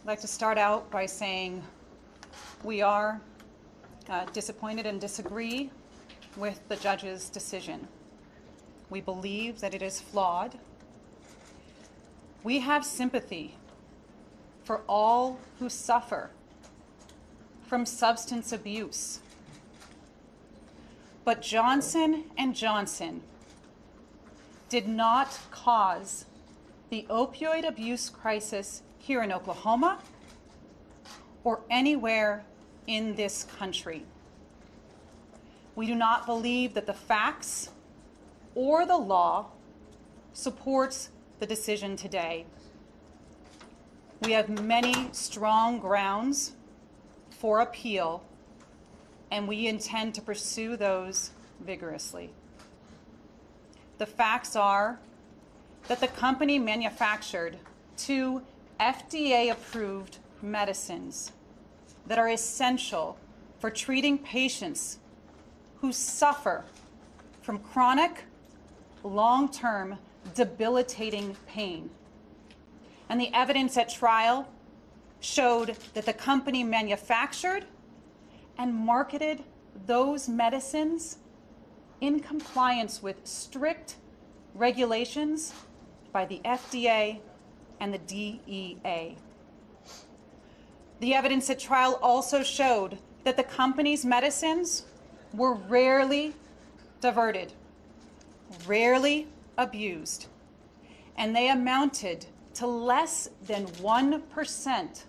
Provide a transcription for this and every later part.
I'd like to start out by saying we are disappointed and disagree with the judge's decision. We believe that it is flawed. We have sympathy for all who suffer from substance abuse. But Johnson & Johnson did not cause the opioid abuse crisis here in Oklahoma or anywhere in this country. We do not believe that the facts or the law supports the decision today. We have many strong grounds for appeal, and we intend to pursue those vigorously. The facts are that the company manufactured 2 FDA-approved medicines that are essential for treating patients who suffer from chronic, long-term, debilitating pain. And the evidence at trial showed that the company manufactured and marketed those medicines in compliance with strict regulations by the FDA and the DEA. The evidence at trial also showed that the company's medicines were rarely diverted, rarely abused, and they amounted to less than 1%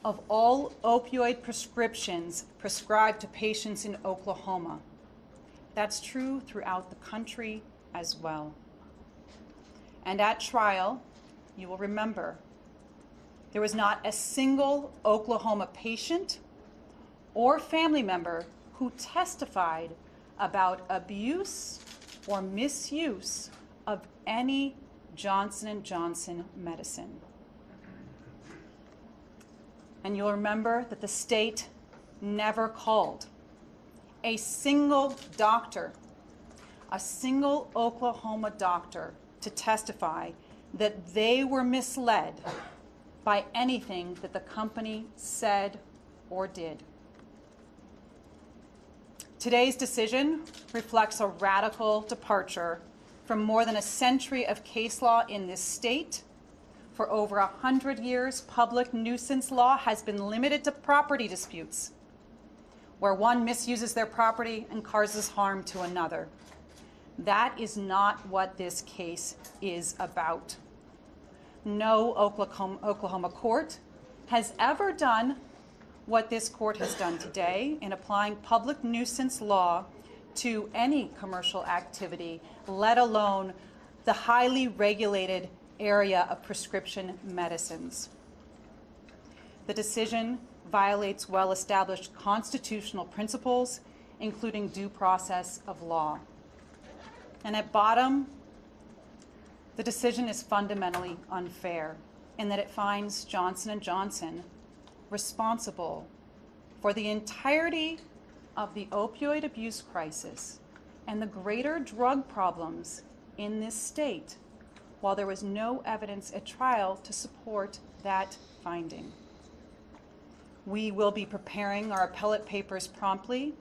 of all opioid prescriptions prescribed to patients in Oklahoma. That's true throughout the country as well. And at trial, you will remember, there was not a single Oklahoma patient or family member who testified about abuse or misuse of any Johnson & Johnson medicine. And you'll remember that the state never called a single doctor, a single Oklahoma doctor, to testify that they were misled by anything that the company said or did. Today's decision reflects a radical departure from more than a century of case law in this state. For over 100 years, public nuisance law has been limited to property disputes, where one misuses their property and causes harm to another. That is not what this case is about. No Oklahoma court has ever done what this court has done today in applying public nuisance law to any commercial activity, let alone the highly regulated area of prescription medicines. The decision violates well-established constitutional principles, including due process of law. And at bottom, the decision is fundamentally unfair in that it finds Johnson & Johnson responsible for the entirety of the opioid abuse crisis and the greater drug problems in this state, while there was no evidence at trial to support that finding. We will be preparing our appellate papers promptly,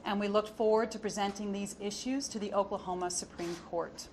and we look forward to presenting these issues to the Oklahoma Supreme Court.